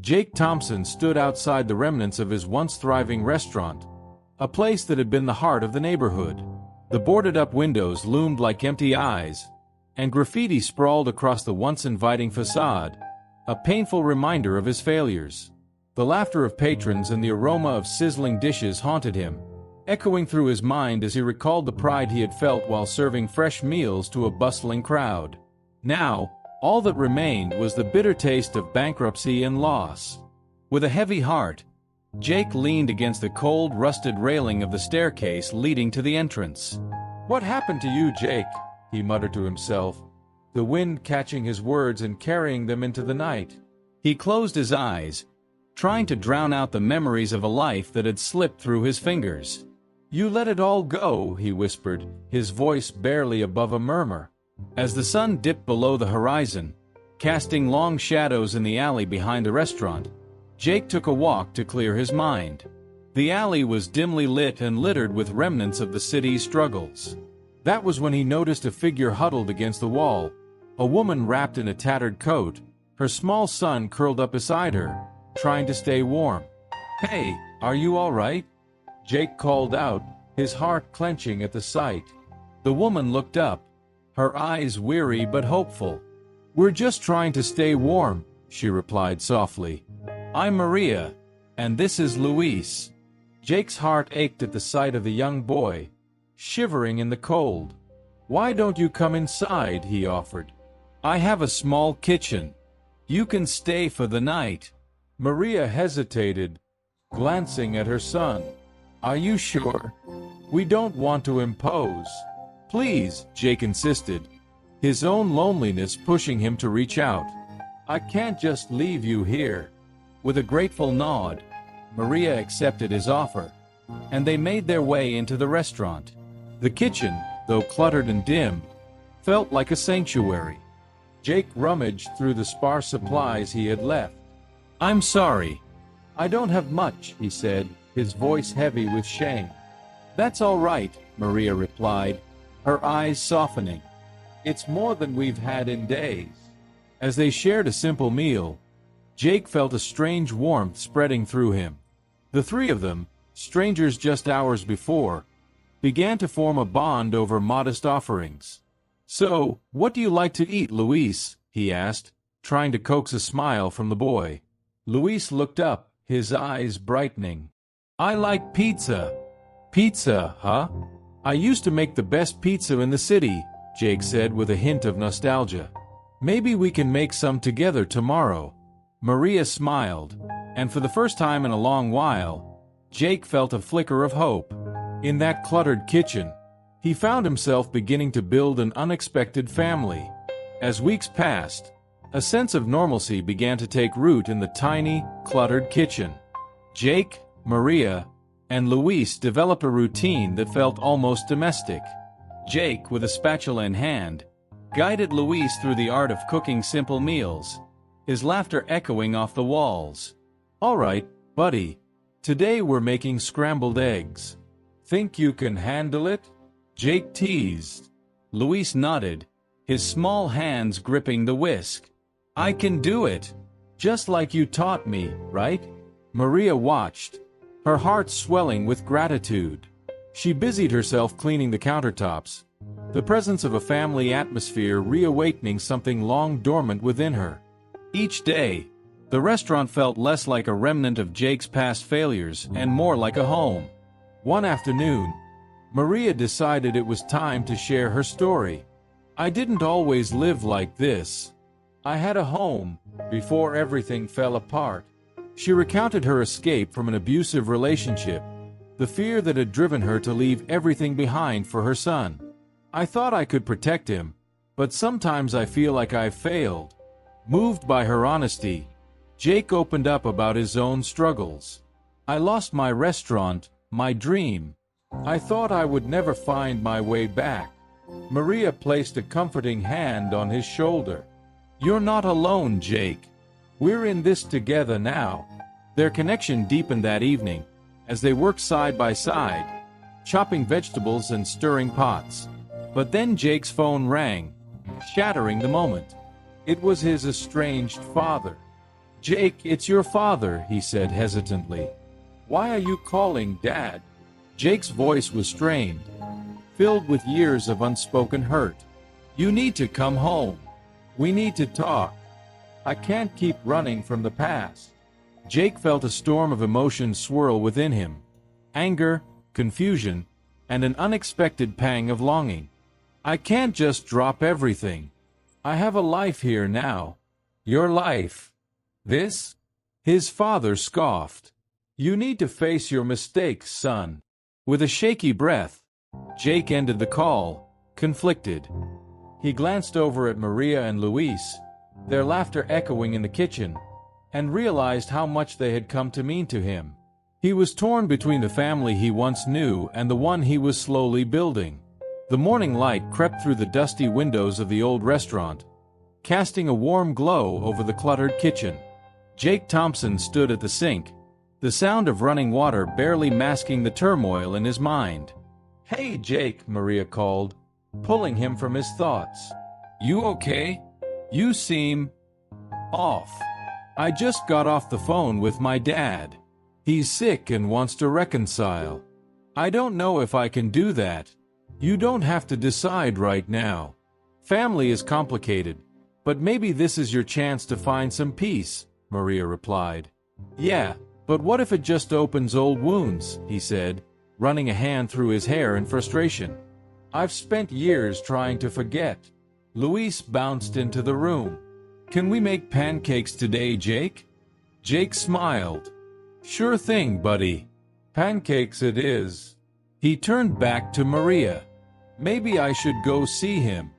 Jake Thompson stood outside the remnants of his once thriving restaurant, a place that had been the heart of the neighborhood. The boarded-up windows loomed like empty eyes, and graffiti sprawled across the once inviting facade, a painful reminder of his failures. The laughter of patrons and the aroma of sizzling dishes haunted him, echoing through his mind as he recalled the pride he had felt while serving fresh meals to a bustling crowd. Now, all that remained was the bitter taste of bankruptcy and loss. With a heavy heart, Jake leaned against the cold, rusted railing of the staircase leading to the entrance. "What happened to you, Jake?" he muttered to himself, the wind catching his words and carrying them into the night. He closed his eyes, trying to drown out the memories of a life that had slipped through his fingers. "You let it all go," he whispered, his voice barely above a murmur. As the sun dipped below the horizon, casting long shadows in the alley behind the restaurant, Jake took a walk to clear his mind. The alley was dimly lit and littered with remnants of the city's struggles. That was when he noticed a figure huddled against the wall, a woman wrapped in a tattered coat, her small son curled up beside her, trying to stay warm. "Hey, are you all right?" Jake called out, his heart clenching at the sight. The woman looked up, her eyes weary but hopeful. "We're just trying to stay warm," she replied softly. "I'm Maria, and this is Luis." Jake's heart ached at the sight of the young boy, shivering in the cold. "Why don't you come inside?" he offered. "I have a small kitchen. You can stay for the night." Maria hesitated, glancing at her son. "Are you sure? We don't want to impose." "Please," Jake insisted, his own loneliness pushing him to reach out. "I can't just leave you here." With a grateful nod, Maria accepted his offer, and they made their way into the restaurant. The kitchen, though cluttered and dim, felt like a sanctuary. Jake rummaged through the sparse supplies he had left. "I'm sorry. I don't have much," he said, his voice heavy with shame. "That's all right," Maria replied, her eyes softening. "It's more than we've had in days." As they shared a simple meal, Jake felt a strange warmth spreading through him. The three of them, strangers just hours before, began to form a bond over modest offerings. "So, what do you like to eat, Luis?" he asked, trying to coax a smile from the boy. Luis looked up, his eyes brightening. "I like pizza." "Pizza, huh? I used to make the best pizza in the city," Jake said with a hint of nostalgia. "Maybe we can make some together tomorrow." Maria smiled, and for the first time in a long while, Jake felt a flicker of hope. In that cluttered kitchen, he found himself beginning to build an unexpected family. As weeks passed, a sense of normalcy began to take root in the tiny, cluttered kitchen. Jake, Maria, and Luis developed a routine that felt almost domestic. Jake, with a spatula in hand, guided Luis through the art of cooking simple meals, his laughter echoing off the walls. "All right, buddy. Today we're making scrambled eggs. Think you can handle it?" Jake teased. Luis nodded, his small hands gripping the whisk. "I can do it. Just like you taught me, right?" Maria watched, her heart swelling with gratitude. She busied herself cleaning the countertops, the presence of a family atmosphere reawakening something long dormant within her. Each day, the restaurant felt less like a remnant of Jake's past failures and more like a home. One afternoon, Maria decided it was time to share her story. "I didn't always live like this. I had a home before everything fell apart." She recounted her escape from an abusive relationship, the fear that had driven her to leave everything behind for her son. "I thought I could protect him, but sometimes I feel like I've failed." Moved by her honesty, Jake opened up about his own struggles. "I lost my restaurant, my dream. I thought I would never find my way back." Maria placed a comforting hand on his shoulder. "You're not alone, Jake. We're in this together now." Their connection deepened that evening, as they worked side by side, chopping vegetables and stirring pots. But then Jake's phone rang, shattering the moment. It was his estranged father. Jake, it's your father, he said hesitantly. Why are you calling, Dad? Jake's voice was strained, filled with years of unspoken hurt. You need to come home. We need to talk. I can't keep running from the past. Jake felt a storm of emotions swirl within him. Anger, confusion, and an unexpected pang of longing. I can't just drop everything. I have a life here now. Your life. This? His father scoffed. You need to face your mistakes, son. With a shaky breath, Jake ended the call, conflicted. He glanced over at Maria and Luis, their laughter echoing in the kitchen, and realized how much they had come to mean to him. He was torn between the family he once knew and the one he was slowly building. The morning light crept through the dusty windows of the old restaurant, casting a warm glow over the cluttered kitchen. Jake Thompson stood at the sink, the sound of running water barely masking the turmoil in his mind. Hey, Jake, Maria called, pulling him from his thoughts. You okay? You seem off. I just got off the phone with my dad. He's sick and wants to reconcile. I don't know if I can do that. You don't have to decide right now. Family is complicated, but maybe this is your chance to find some peace, Maria replied. Yeah, but what if it just opens old wounds, he said, running a hand through his hair in frustration. I've spent years trying to forget. Luis bounced into the room. Can we make pancakes today, Jake? Jake smiled. Sure thing, buddy. Pancakes it is. He turned back to Maria. Maybe I should go see him.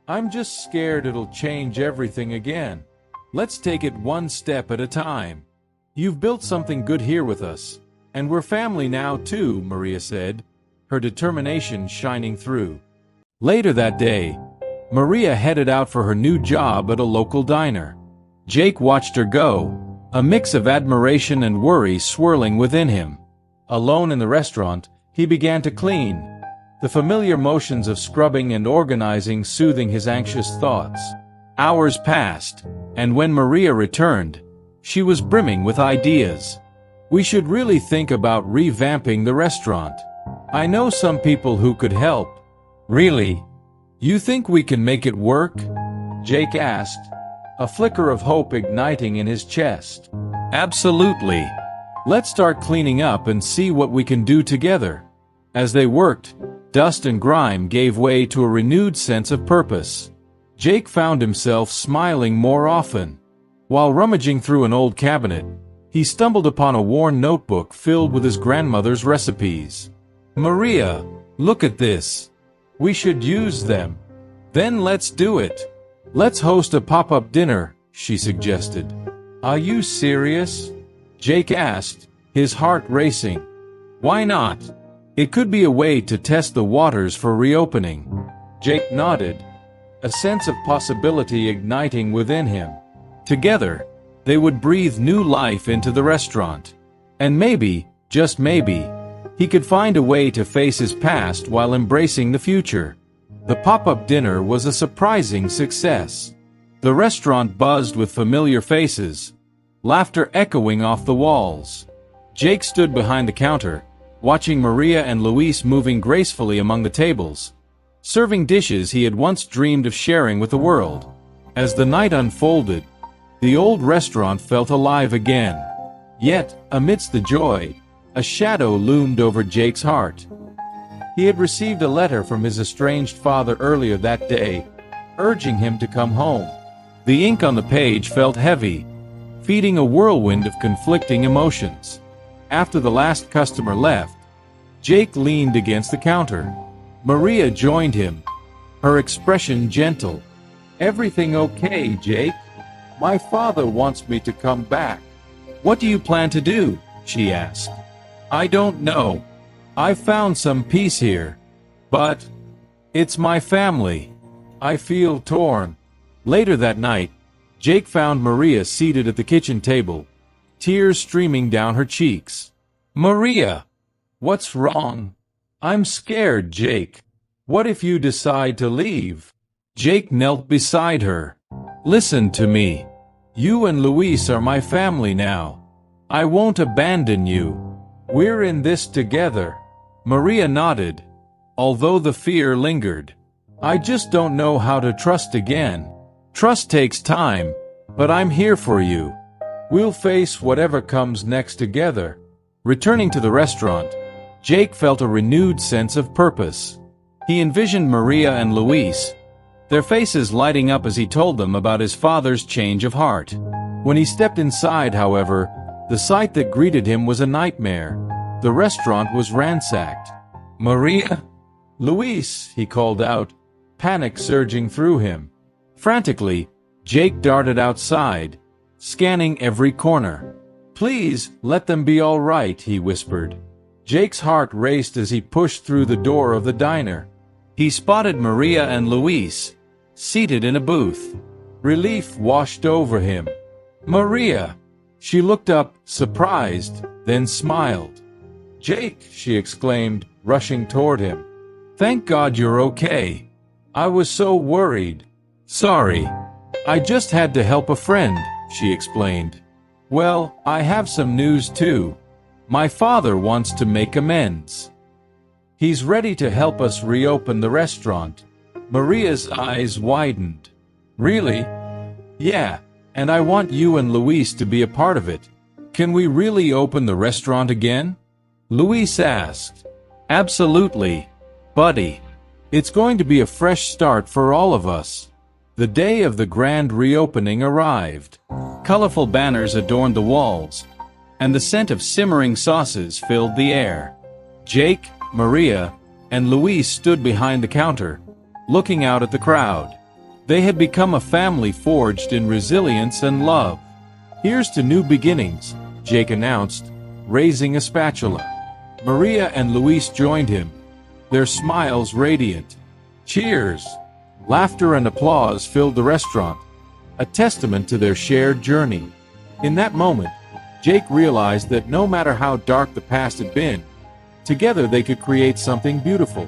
I'm just scared it'll change everything again. Let's take it one step at a time. You've built something good here with us, and we're family now too, Maria said, her determination shining through. Later that day, Maria headed out for her new job at a local diner. Jake watched her go, a mix of admiration and worry swirling within him. Alone in the restaurant, he began to clean, the familiar motions of scrubbing and organizing soothing his anxious thoughts. Hours passed, and when Maria returned, she was brimming with ideas. We should really think about revamping the restaurant. I know some people who could help. Really? You think we can make it work? Jake asked, a flicker of hope igniting in his chest. Absolutely. Let's start cleaning up and see what we can do together. As they worked, dust and grime gave way to a renewed sense of purpose. Jake found himself smiling more often. While rummaging through an old cabinet, he stumbled upon a worn notebook filled with his grandmother's recipes. Maria, look at this. We should use them. Then let's do it. Let's host a pop-up dinner, she suggested. Are you serious? Jake asked, his heart racing. Why not? It could be a way to test the waters for reopening. Jake nodded, a sense of possibility igniting within him. Together, they would breathe new life into the restaurant. And maybe, just maybe, he could find a way to face his past while embracing the future. The pop-up dinner was a surprising success. The restaurant buzzed with familiar faces, laughter echoing off the walls. Jake stood behind the counter, watching Maria and Luis moving gracefully among the tables, serving dishes he had once dreamed of sharing with the world. As the night unfolded, the old restaurant felt alive again. Yet, amidst the joy, a shadow loomed over Jake's heart. He had received a letter from his estranged father earlier that day, urging him to come home. The ink on the page felt heavy, feeding a whirlwind of conflicting emotions. After the last customer left, Jake leaned against the counter. Maria joined him, her expression gentle. Everything okay, Jake? My father wants me to come back. What do you plan to do? She asked. I don't know. I found some peace here. But it's my family. I feel torn. Later that night, Jake found Maria seated at the kitchen table, tears streaming down her cheeks. Maria! What's wrong? I'm scared, Jake. What if you decide to leave? Jake knelt beside her. Listen to me. You and Luis are my family now. I won't abandon you. We're in this together." Maria nodded, although the fear lingered. "I just don't know how to trust again. Trust takes time, but I'm here for you. We'll face whatever comes next together." Returning to the restaurant, Jake felt a renewed sense of purpose. He envisioned Maria and Luis, their faces lighting up as he told them about his father's change of heart. When he stepped inside, however, the sight that greeted him was a nightmare. The restaurant was ransacked. "Maria? Luis," he called out, panic surging through him. Frantically, Jake darted outside, scanning every corner. "Please, let them be all right," he whispered. Jake's heart raced as he pushed through the door of the diner. He spotted Maria and Luis, seated in a booth. Relief washed over him. "Maria!" She looked up, surprised, then smiled. "Jake!" she exclaimed, rushing toward him. "Thank God you're okay. I was so worried." "Sorry. I just had to help a friend," she explained. "Well, I have some news too. My father wants to make amends. He's ready to help us reopen the restaurant." Maria's eyes widened. "Really?" "Yeah, and I want you and Luis to be a part of it. Can we really open the restaurant again?" Luis asked. "Absolutely, buddy. It's going to be a fresh start for all of us." The day of the grand reopening arrived. Colorful banners adorned the walls, and the scent of simmering sauces filled the air. Jake, Maria, and Luis stood behind the counter, looking out at the crowd. They had become a family forged in resilience and love. "Here's to new beginnings," Jake announced, raising a spatula. Maria and Luis joined him, their smiles radiant. "Cheers!" Laughter and applause filled the restaurant, a testament to their shared journey. In that moment, Jake realized that no matter how dark the past had been, together they could create something beautiful.